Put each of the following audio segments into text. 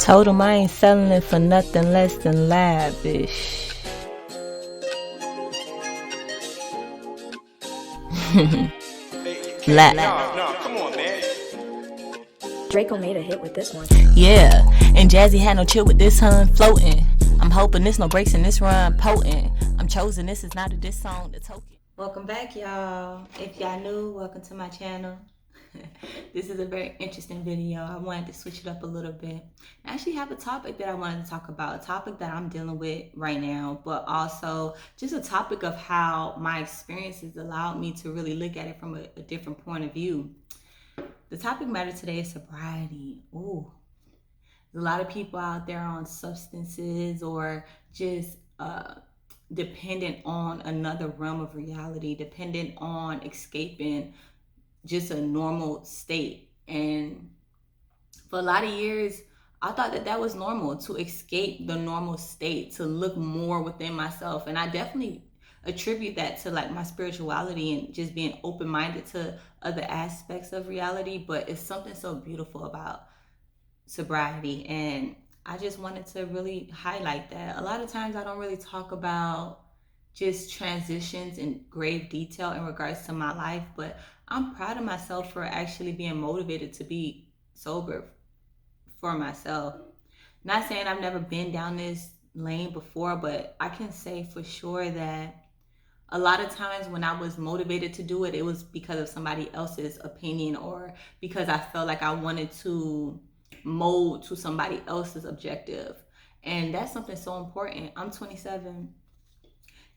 Told him I ain't selling it for nothing less than lavish. No, come on, man. Draco made a hit with this one. Yeah, and Jazzy had no chill with this hun floating. I'm hoping this no breaks in this run potent. I'm chosen, this is not a diss song, the token. Welcome back, y'all. If y'all new, welcome to my channel. This is a very interesting video. I wanted to switch it up a little bit. I actually have a topic that I wanted to talk about, a topic that I'm dealing with right now, but also just a topic of how my experiences allowed me to really look at it from a different point of view. The topic matter today is sobriety. Ooh, there's a lot of people out there on substances or just dependent on another realm of reality, dependent on escaping just a normal state. And for a lot of years, I thought that was normal, to escape the normal state, to look more within myself. And I definitely attribute that to like my spirituality and just being open-minded to other aspects of reality. But it's something so beautiful about sobriety, and I just wanted to really highlight that. A lot of times I don't really talk about just transitions in grave detail in regards to my life, but I'm proud of myself for actually being motivated to be sober for myself. Not saying I've never been down this lane before, but I can say for sure that a lot of times when I was motivated to do it, it was because of somebody else's opinion or because I felt like I wanted to mold to somebody else's objective. And that's something so important. I'm 27.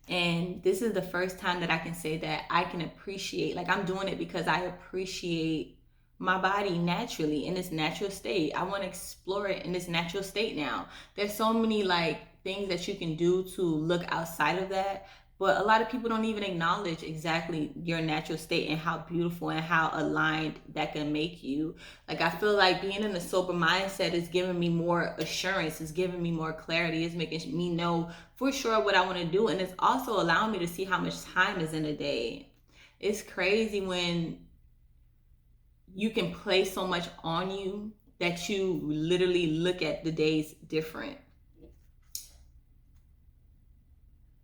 And this is the first time that I can say that I can appreciate, like I'm doing it because I appreciate my body naturally in its natural state. I want to explore it in its natural state now. There's so many like things that you can do to look outside of that, but a lot of people don't even acknowledge exactly your natural state and how beautiful and how aligned that can make you. Like I feel like being in a sober mindset is giving me more assurance, it's giving me more clarity, it's making me know for sure what I want to do, and it's also allowing me to see how much time is in a day. It's crazy when you can place so much on you that you literally look at the days different.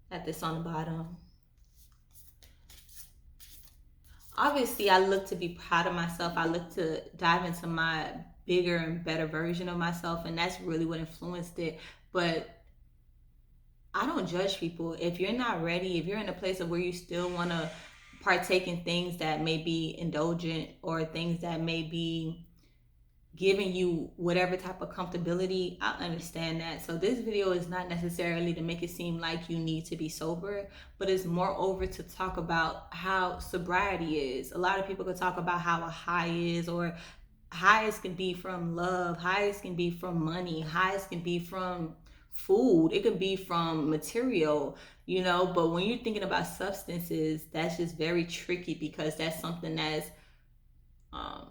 At this on the bottom. Obviously, I look to be proud of myself. I look to dive into my bigger and better version of myself, and that's really what influenced it. But I don't judge people. If you're not ready, if you're in a place of where you still want to partake in things that may be indulgent or things that may be giving you whatever type of comfortability, I understand that. So this video is not necessarily to make it seem like you need to be sober, but it's moreover to talk about how sobriety is. A lot of people could talk about how a high is, or highs can be from love, highs can be from money, highs can be from food, it could be from material, you know. But when you're thinking about substances, that's just very tricky because that's something that's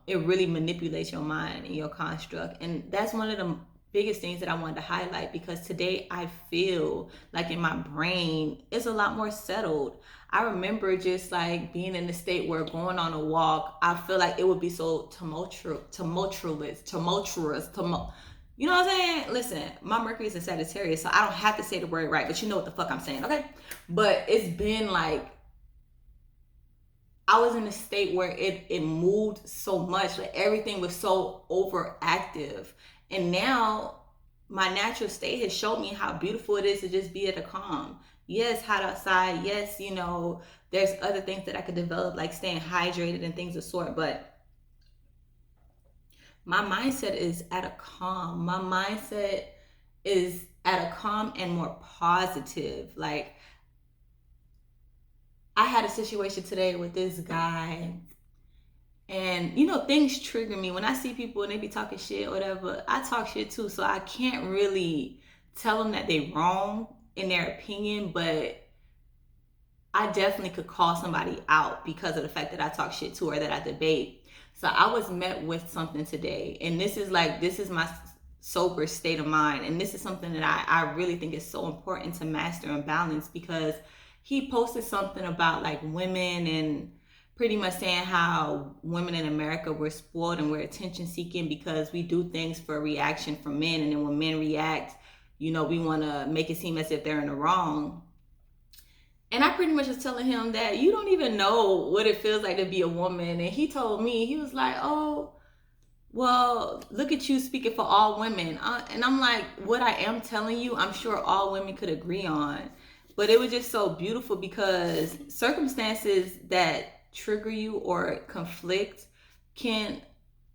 it really manipulates your mind and your construct. And that's one of the biggest things that I wanted to highlight, because today I feel like in my brain it's a lot more settled. I remember just like being in the state where going on a walk, I feel like it would be so tumultuous. You know what I'm saying? Listen, my Mercury is in Sagittarius, so I don't have to say the word right, but you know what the fuck I'm saying, okay? But it's been like, I was in a state where it moved so much, like everything was so overactive. And now my natural state has showed me how beautiful it is to just be at a calm. Yes, hot outside. Yes, you know, there's other things that I could develop, like staying hydrated and things of sort. But my mindset is at a calm. My mindset is at a calm and more positive. Like, I had a situation today with this guy, and you know, things trigger me when I see people and they be talking shit or whatever. I talk shit too, so I can't really tell them that they wrong in their opinion, but I definitely could call somebody out because of the fact that I talk shit too or that I debate. So I was met with something today, and this is my sober state of mind, and this is something that I really think is so important to master and balance, because he posted something about like women and pretty much saying how women in America were spoiled and we're attention seeking because we do things for a reaction from men, and then when men react, we want to make it seem as if they're in the wrong. And I pretty much was telling him that you don't even know what it feels like to be a woman. And he told me, he was like, oh, well, look at you speaking for all women. And I'm like, what I am telling you, I'm sure all women could agree on. But it was just so beautiful because circumstances that trigger you or conflict can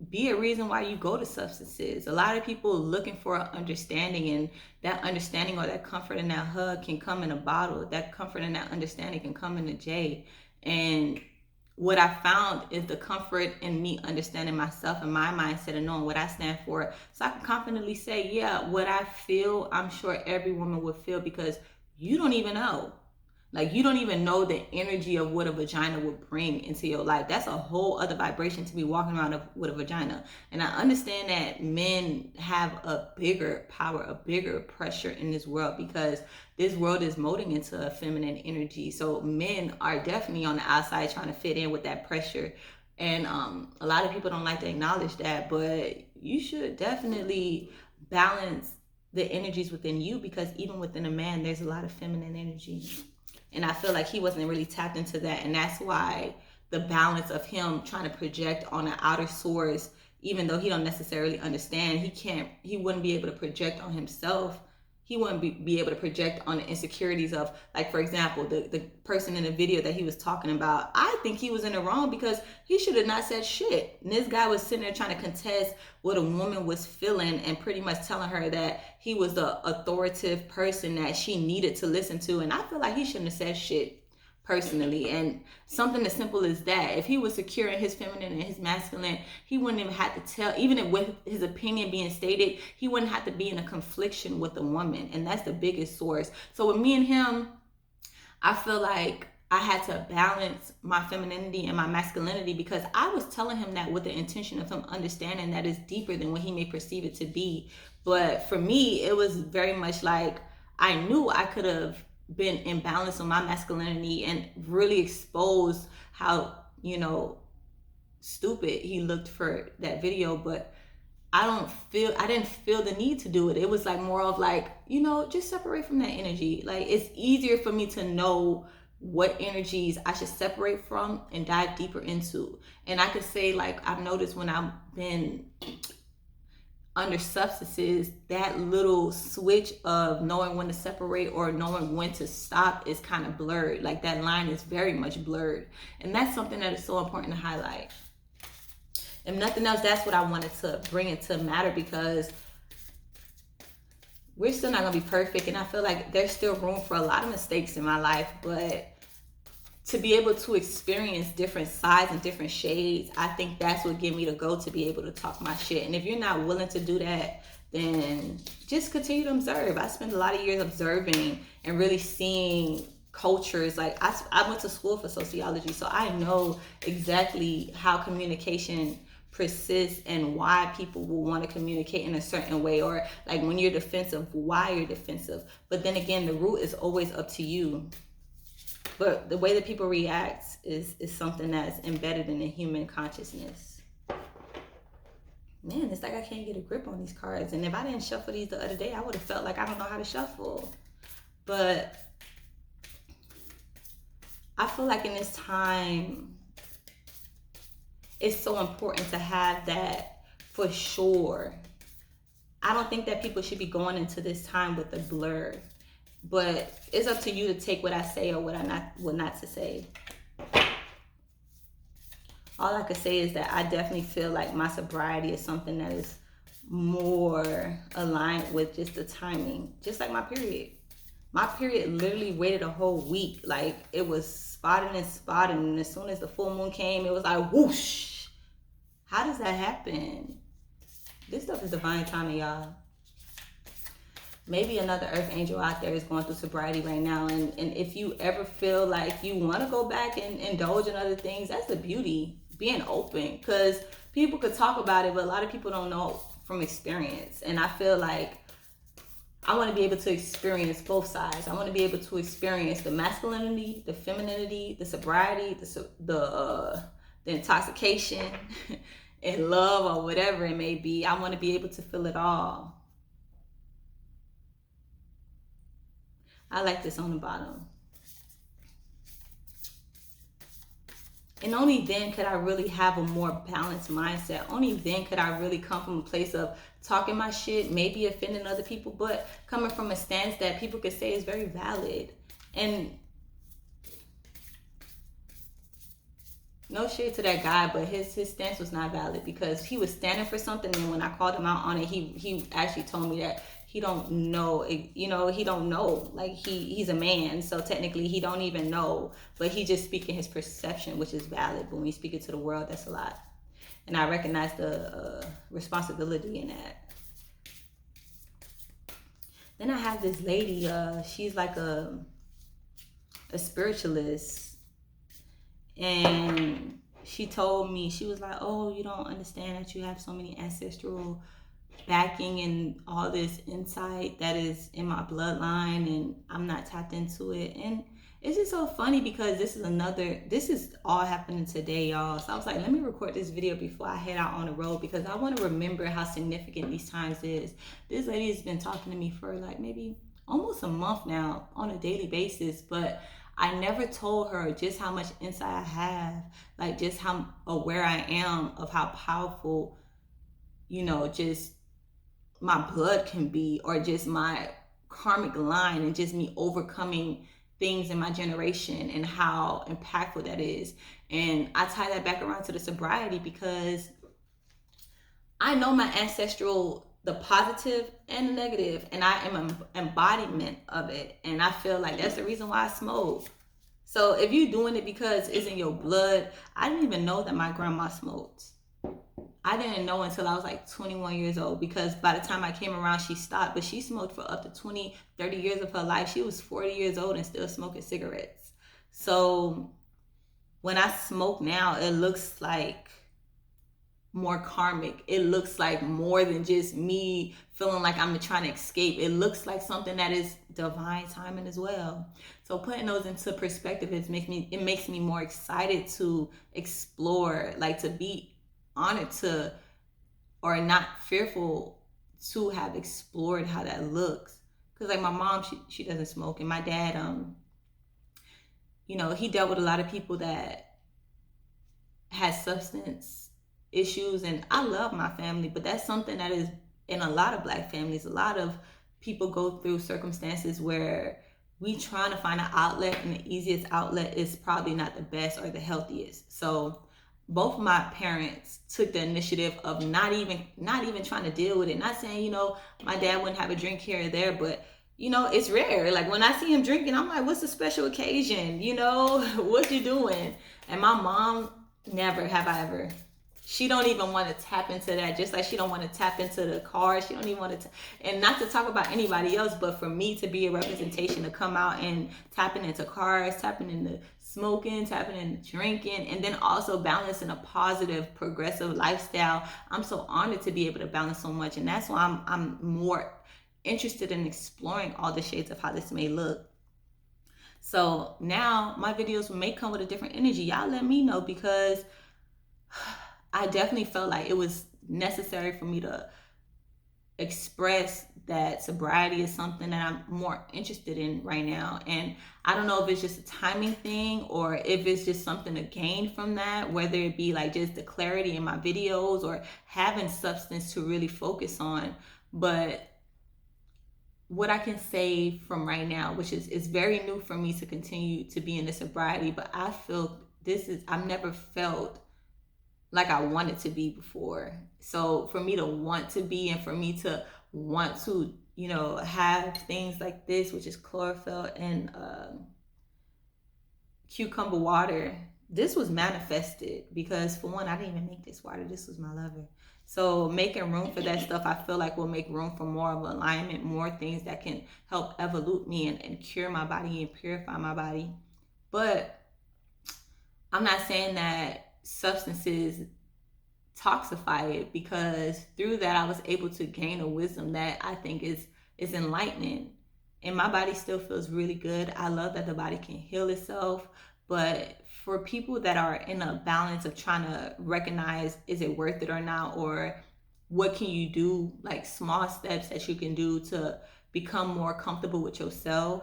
be a reason why you go to substances. A lot of people looking for understanding, and that understanding or that comfort and that hug can come in a bottle. That comfort and that understanding can come in a J. And what I found is the comfort in me understanding myself and my mindset and knowing what I stand for. So I can confidently say, yeah, what I feel, I'm sure every woman would feel, because you don't even know. Like, you don't even know the energy of what a vagina would bring into your life. That's a whole other vibration to be walking around with a vagina. And I understand that men have a bigger power, a bigger pressure in this world, because this world is molding into a feminine energy. So men are definitely on the outside trying to fit in with that pressure. And a lot of people don't like to acknowledge that, but you should definitely balance the energies within you, because even within a man, there's a lot of feminine energy. And I feel like he wasn't really tapped into that. And that's why the balance of him trying to project on an outer source, even though he don't necessarily understand, he wouldn't be able to project on himself. He wouldn't be able to project on the insecurities of, like, for example, the person in the video that he was talking about. I think he was in the wrong because he should have not said shit. And this guy was sitting there trying to contest what a woman was feeling and pretty much telling her that he was the authoritative person that she needed to listen to. And I feel like he shouldn't have said shit, personally. And something as simple as that, if he was secure in his feminine and his masculine, he wouldn't even have to tell, even with his opinion being stated, he wouldn't have to be in a confliction with a woman. And that's the biggest source. So with me and him, I feel like I had to balance my femininity and my masculinity, because I was telling him that with the intention of him understanding that it's deeper than what he may perceive it to be. But for me, it was very much like I knew I could have been in balance on my masculinity and really exposed how, stupid he looked for that video. But I didn't feel the need to do it. It was like more of like, just separate from that energy. Like, it's easier for me to know what energies I should separate from and dive deeper into. And I could say, like, I've noticed when I've been under substances, that little switch of knowing when to separate or knowing when to stop is kind of blurred. Like, that line is very much blurred. And that's something that is so important to highlight. If nothing else, that's what I wanted to bring into matter, because we're still not going to be perfect. And I feel like there's still room for a lot of mistakes in my life. But to be able to experience different sides and different shades, I think that's what gave me the go to be able to talk my shit. And if you're not willing to do that, then just continue to observe. I spent a lot of years observing and really seeing cultures. Like, I went to school for sociology, so I know exactly how communication persists and why people will want to communicate in a certain way, or like when you're defensive, why you're defensive. But then again, the root is always up to you. But the way that people react is something that's embedded in the human consciousness. Man, it's like I can't get a grip on these cards. And if I didn't shuffle these the other day, I would have felt like I don't know how to shuffle. But I feel like in this time, it's so important to have that for sure. I don't think that people should be going into this time with a blur. But it's up to you to take what I say or what not to say. All I could say is that I definitely feel like my sobriety is something that is more aligned with just the timing. Just like my period. My period literally waited a whole week. Like, it was spotting. And as soon as the full moon came, it was like whoosh. How does that happen? This stuff is divine timing, y'all. Maybe another earth angel out there is going through sobriety right now. And if you ever feel like you want to go back and indulge in other things, that's the beauty. Being open. Because people could talk about it, but a lot of people don't know from experience. And I feel like I want to be able to experience both sides. I want to be able to experience the masculinity, the femininity, the sobriety, the intoxication, and love, or whatever it may be. I want to be able to feel it all. I like this on the bottom. And only then could I really have a more balanced mindset. Only then could I really come from a place of talking my shit, maybe offending other people, but coming from a stance that people could say is very valid. And no shade to that guy, but his stance was not valid, because he was standing for something, and when I called him out on it, he actually told me that he don't know, he don't know. Like, he's a man, so technically he don't even know, but he just speaking his perception, which is valid. But when you speak it to the world, that's a lot. And I recognize the responsibility in that. Then I have this lady, she's like a spiritualist, and she told me, she was like, oh, you don't understand that you have so many ancestral backing and all this insight that is in my bloodline, and I'm not tapped into it. And it's just so funny, because this is all happening today, y'all. So I was like, let me record this video before I head out on the road, because I want to remember how significant these times is. This lady has been talking to me for like maybe almost a month now on a daily basis, but I never told her just how much insight I have, like just how aware I am of how powerful, just my blood can be, or just my karmic line, and just me overcoming things in my generation, and how impactful that is. And I tie that back around to the sobriety, because I know my ancestral, the positive and the negative, and I am an embodiment of it. And I feel like that's the reason why I smoke. So if you're doing it because it's in your blood, I didn't even know that my grandma smoked. I didn't know until I was like 21 years old, because by the time I came around, she stopped. But she smoked for up to 20, 30 years of her life. She was 40 years old and still smoking cigarettes. So when I smoke now, it looks like more karmic. It looks like more than just me feeling like I'm trying to escape. It looks like something that is divine timing as well. So putting those into perspective, it makes me more excited to explore, like to be honored to, or not fearful to have explored how that looks. Because like my mom, she doesn't smoke, and my dad, he dealt with a lot of people that had substance issues, and I love my family, but that's something that is in a lot of Black families. A lot of people go through circumstances where we trying to find an outlet, and the easiest outlet is probably not the best or the healthiest. So both my parents took the initiative of not even trying to deal with it. Not saying, my dad wouldn't have a drink here or there, but it's rare. Like when I see him drinking, I'm like, what's the special occasion? What you doing? And my mom, never have I ever. She don't even want to tap into that, just like she don't want to tap into the car. She don't even want to, and not to talk about anybody else, but for me to be a representation, to come out and tapping into cars, tapping into smoking, tapping into drinking, and then also balancing a positive, progressive lifestyle. I'm so honored to be able to balance so much, and that's why I'm more interested in exploring all the shades of how this may look. So now my videos may come with a different energy. Y'all let me know, because I definitely felt like it was necessary for me to express that sobriety is something that I'm more interested in right now. And I don't know if it's just a timing thing, or if it's just something to gain from that, whether it be like just the clarity in my videos, or having substance to really focus on. But what I can say from right now, which is very new for me to continue to be in the sobriety, but I feel I've never felt like I wanted to be before. So for me to want to be, and for me to want to, have things like this, which is chlorophyll and cucumber water, this was manifested, because for one, I didn't even make this water. This was my lover. So making room for that stuff, I feel like will make room for more of alignment, more things that can help evolute me and cure my body and purify my body. But I'm not saying that substances toxify it, because through that I was able to gain a wisdom that I think is is enlightening. And my body still feels really good. I love that the body can heal itself. But for people that are in a balance of trying to recognize, is it worth it or not? Or what can you do, like small steps that you can do to become more comfortable with yourself?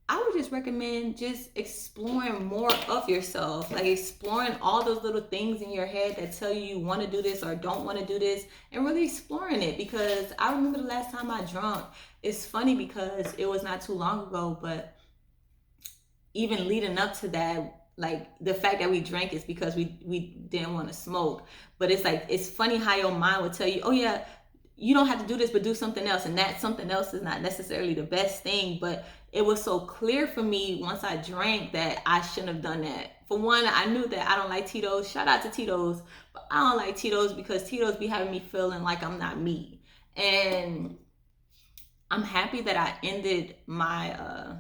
I would just recommend just exploring more of yourself, like exploring all those little things in your head that tell you you want to do this or don't want to do this, and really exploring it. Because I remember the last time I drank, it's funny because it was not too long ago, but even leading up to that, like the fact that we drank is because we didn't want to smoke. But it's like, it's funny how your mind would tell you, oh yeah, you don't have to do this, but do something else. And that something else is not necessarily the best thing. But it was so clear for me once I drank that I shouldn't have done that. For one, I knew that I don't like Tito's. Shout out to Tito's. But I don't like Tito's because Tito's be having me feeling like I'm not me. And I'm happy that I ended my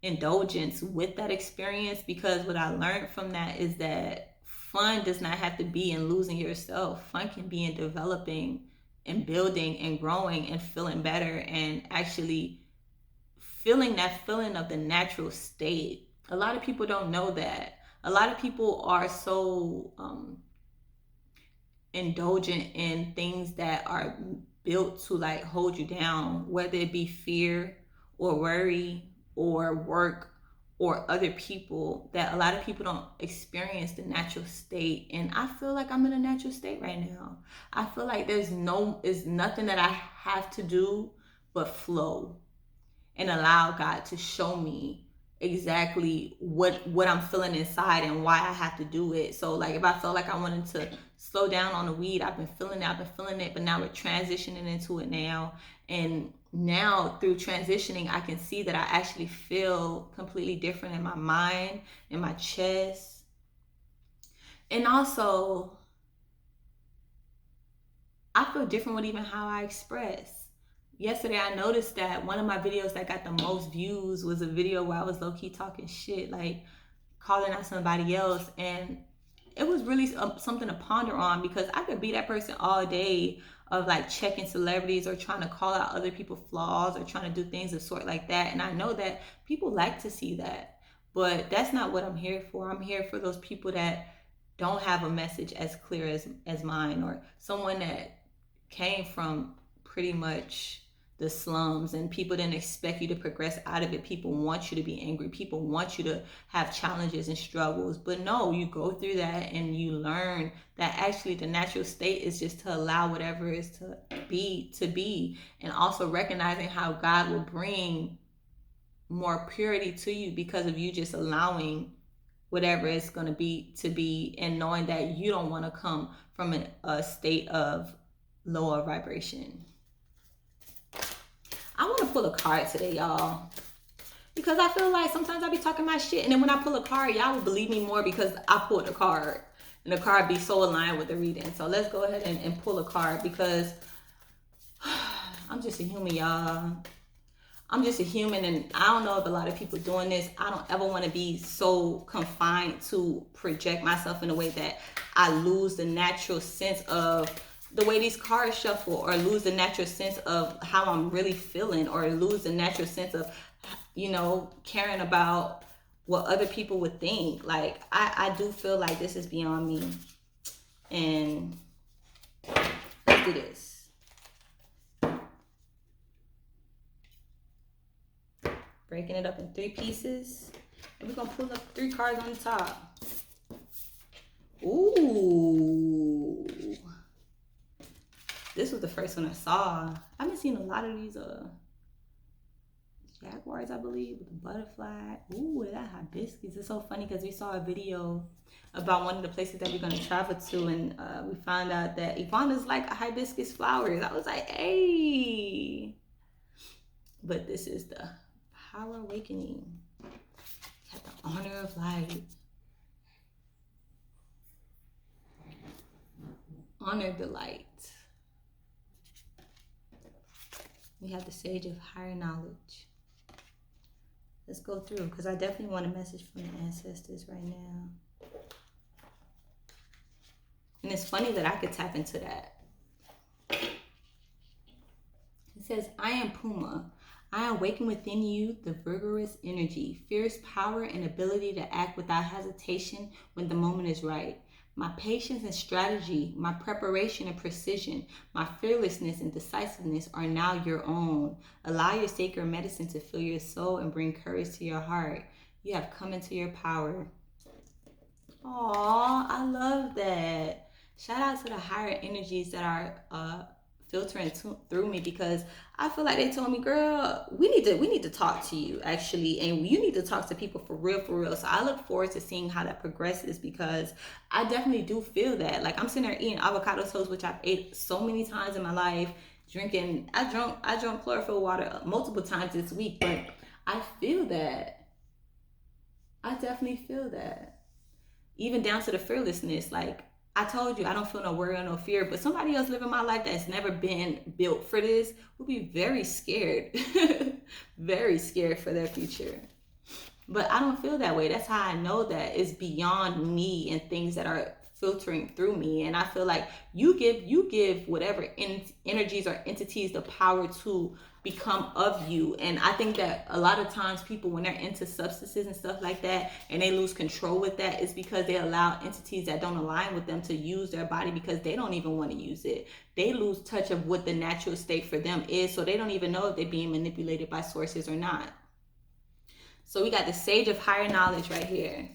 indulgence with that experience, because what I learned from that is that fun does not have to be in losing yourself. Fun can be in developing and building and growing and feeling better and actually feeling that feeling of the natural state. A lot of people don't know that. A lot of people are so indulgent in things that are built to like hold you down, whether it be fear or worry or work or other people, that a lot of people don't experience the natural state. And I feel like I'm in a natural state right now. I feel like there's nothing that I have to do but flow and allow God to show me exactly what I'm feeling inside and why I have to do it. So like if I felt like I wanted to slow down on the weed, I've been feeling it, but now we're transitioning into it now. And now through transitioning, I can see that I actually feel completely different in my mind, in my chest. And also, I feel different with even how I express. Yesterday, I noticed that one of my videos that got the most views was a video where I was low-key talking shit, like calling out somebody else. And it was really something to ponder on, because I could be that person all day of like checking celebrities or trying to call out other people's flaws or trying to do things of sort like that. And I know that people like to see that, but that's not what I'm here for. I'm here for those people that don't have a message as clear as mine, or someone that came from pretty much the slums and people didn't expect you to progress out of it. People want you to be angry. People want you to have challenges and struggles. But no, you go through that and you learn that actually the natural state is just to allow whatever is to be, and also recognizing how God will bring more purity to you because of you just allowing whatever it's going to be, and knowing that you don't want to come from a state of lower vibration. I want to pull a card today, y'all, because I feel like sometimes I be talking my shit, and then when I pull a card, y'all will believe me more because I pulled a card, and the card be so aligned with the reading. So let's go ahead and pull a card, because I'm just a human, y'all. I'm just a human, and I don't know if a lot of people doing this. I don't ever want to be so confined to project myself in a way that I lose the natural sense of the way these cards shuffle, or lose the natural sense of how I'm really feeling, or lose the natural sense of, caring about what other people would think. Like, I do feel like this is beyond me. And let's do this. Breaking it up in 3 pieces. And we're going to pull up 3 cards on the top. Ooh. This was the first one I saw. I've been seeing a lot of these jaguars, I believe, with the butterfly. Ooh, that hibiscus. It's so funny because we saw a video about one of the places that we're going to travel to, and we found out that iguanas like hibiscus flowers. I was like, hey. But this is the Power Awakening. Got the Honor of Light. Honor the light. We have the Sage of Higher Knowledge. Let's go through, because I definitely want a message from the ancestors right now. And it's funny that I could tap into that. says, I am Puma. I awaken within you the vigorous energy, fierce power, and ability to act without hesitation when the moment is right. My patience and strategy, my preparation and precision, my fearlessness and decisiveness are now your own. Allow your sacred medicine to fill your soul and bring courage to your heart. You have come into your power. Aw, I love that. Shout out to the higher energies that are filtering through me, because I feel like they told me, girl, we need to talk to you actually, and you need to talk to people for real. So I look forward to seeing how that progresses, because I definitely do feel that. Like, I'm sitting there eating avocado toast, which I've ate so many times in my life. I drank chlorophyll water multiple times this week, but I feel that. I definitely feel that. Even down to the fearlessness. Like, I told you, I don't feel no worry or no fear, but somebody else living my life that's never been built for this will be very scared, very scared for their future. But I don't feel that way. That's how I know that it's beyond me and things that are filtering through me. And I feel like you give whatever energies or entities the power to become of you. And I think that a lot of times people, when they're into substances and stuff like that, and they lose control with that, is because they allow entities that don't align with them to use their body, because they don't even want to use it. They lose touch of what the natural state for them is, so they don't even know if they're being manipulated by sources or not. So we got the Sage of Higher Knowledge right here.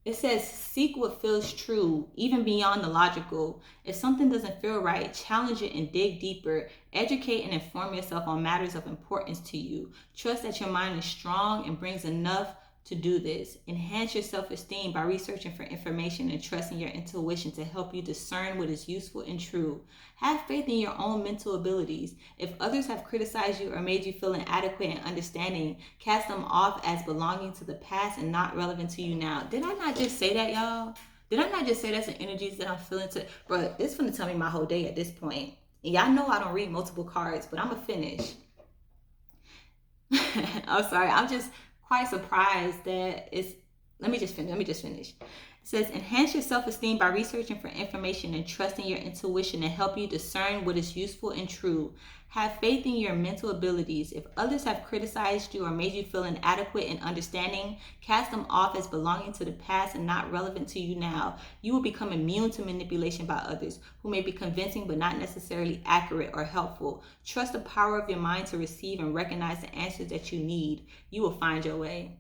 It says, seek what feels true, even beyond the logical. If something doesn't feel right, challenge it and dig deeper. Educate and inform yourself on matters of importance to you. Trust that your mind is strong and brings enough to do this. Enhance your self-esteem by researching for information and trusting your intuition to help you discern what is useful and true. Have faith in your own mental abilities. If others have criticized you or made you feel inadequate and understanding, cast them off as belonging to the past and not relevant to you now. Did I not just say that, y'all? Did I not just say that's the energies that I'm feeling to? Bro, it's gonna tell me my whole day at this point. And y'all know I don't read multiple cards, but I'm gonna finish. I'm sorry, I'm just quite surprised that it's, let me just finish. It says, enhance your self-esteem by researching for information and trusting your intuition to help you discern what is useful and true. Have faith in your mental abilities. If others have criticized you or made you feel inadequate and understanding, cast them off as belonging to the past and not relevant to you now. You will become immune to manipulation by others, who may be convincing but not necessarily accurate or helpful. Trust the power of your mind to receive and recognize the answers that you need. You will find your way.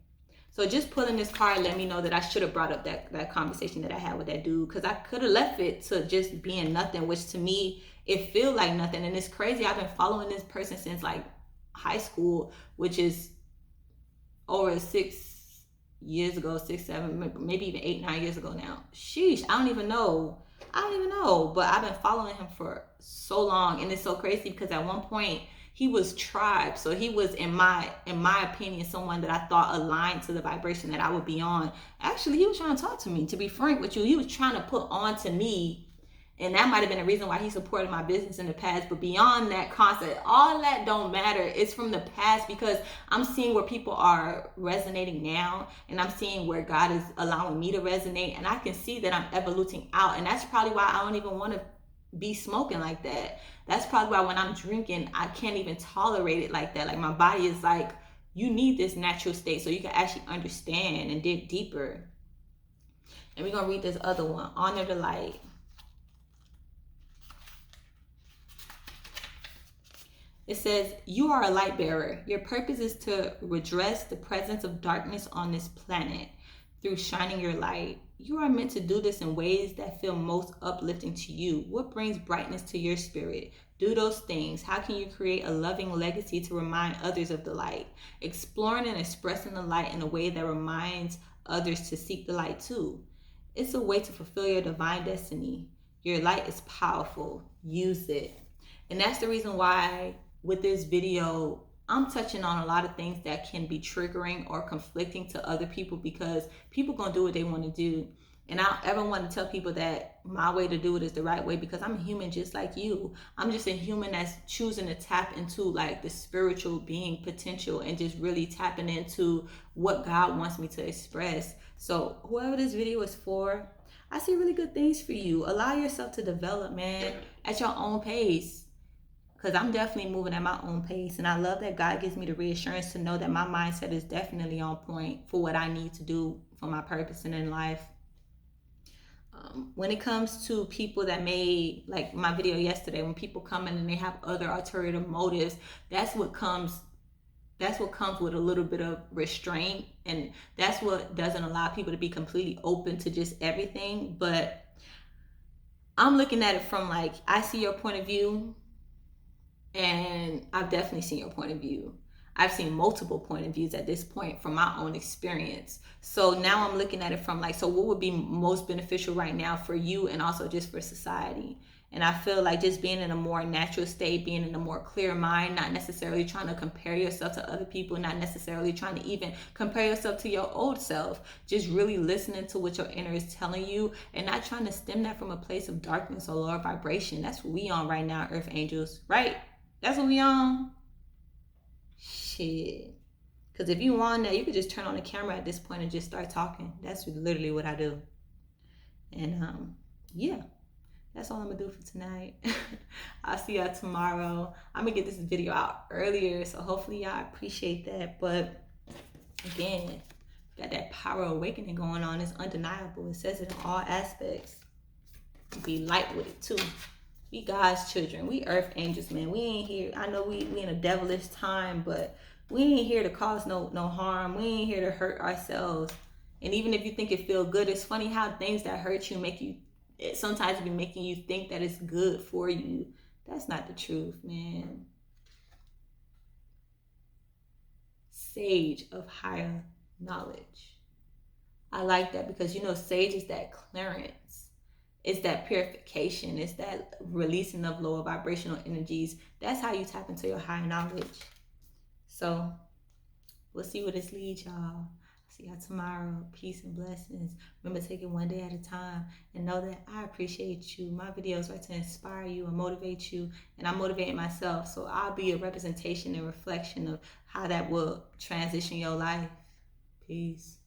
So just pulling this card let me know that I should have brought up that conversation that I had with that dude, because I could have left it to just being nothing, which to me, it feels like nothing. And it's crazy. I've been following this person since like high school, which is over 6 years ago, 6, 7, maybe even 8, 9 years ago now. Sheesh, I don't even know. But I've been following him for so long. And it's so crazy because at one point, he was tribe. So he was, in my opinion, someone that I thought aligned to the vibration that I would be on. Actually, he was trying to talk to me. To be frank with you, he was trying to put on to me. And that might have been a reason why he supported my business in the past. But beyond that concept, all that don't matter. It's from the past, because I'm seeing where people are resonating now. And I'm seeing where God is allowing me to resonate. And I can see that I'm evoluting out. And that's probably why I don't even want to be smoking like that. That's probably why when I'm drinking, I can't even tolerate it like that. Like, my body is like, you need this natural state so you can actually understand and dig deeper. And we're going to read this other one, Honor the Light. It says, you are a light bearer. Your purpose is to redress the presence of darkness on this planet through shining your light. You are meant to do this in ways that feel most uplifting to you. What brings brightness to your spirit? Do those things. How can you create a loving legacy to remind others of the light? Exploring and expressing the light in a way that reminds others to seek the light too. It's a way to fulfill your divine destiny. Your light is powerful. Use it. And that's the reason why with this video, I'm touching on a lot of things that can be triggering or conflicting to other people, because people gonna do what they want to do. And I don't ever want to tell people that my way to do it is the right way, because I'm a human just like you. I'm just a human that's choosing to tap into like the spiritual being potential and just really tapping into what God wants me to express. So whoever this video is for, I see really good things for you. Allow yourself to develop, man, at your own pace. because I'm definitely moving at my own pace. And I love that God gives me the reassurance to know that my mindset is definitely on point for what I need to do for my purpose and in life. When it comes to people that made, like my video yesterday, when people come in and they have other ulterior motives, that's what comes with a little bit of restraint, and that's what doesn't allow people to be completely open to just everything. But I'm looking at it from like, I see your point of view, and I've definitely seen your point of view. I've seen multiple point of views at this point from my own experience. So now I'm looking at it from like, so what would be most beneficial right now for you and also just for society? And I feel like just being in a more natural state, being in a more clear mind, not necessarily trying to compare yourself to other people, not necessarily trying to even compare yourself to your old self, just really listening to what your inner is telling you and not trying to stem that from a place of darkness or lower vibration. That's what we on right now, Earth Angels, right? That's what we on. Shit. Because if you want that, you could just turn on the camera at this point and just start talking. That's literally what I do. And yeah, that's all I'm gonna do for tonight. I'll see y'all tomorrow. I'm gonna get this video out earlier, so hopefully y'all appreciate that. But again, got that power awakening going on. It's undeniable. It says it in all aspects. Be light with it too. We God's children. We Earth Angels, man. We ain't here. I know we in a devilish time, but we ain't here to cause no harm. We ain't here to hurt ourselves. And even if you think it feel good, it's funny how things that hurt you make you, sometimes be making you think that it's good for you. That's not the truth, man. Sage of higher knowledge. I like that because, you know, sage is that clearance. It's that purification. It's that releasing of lower vibrational energies. That's how you tap into your higher knowledge. So we'll see where this leads, y'all. See y'all tomorrow. Peace and blessings. Remember, take it one day at a time and know that I appreciate you. My videos are to inspire you and motivate you, and I'm motivating myself. So I'll be a representation and reflection of how that will transition your life. Peace.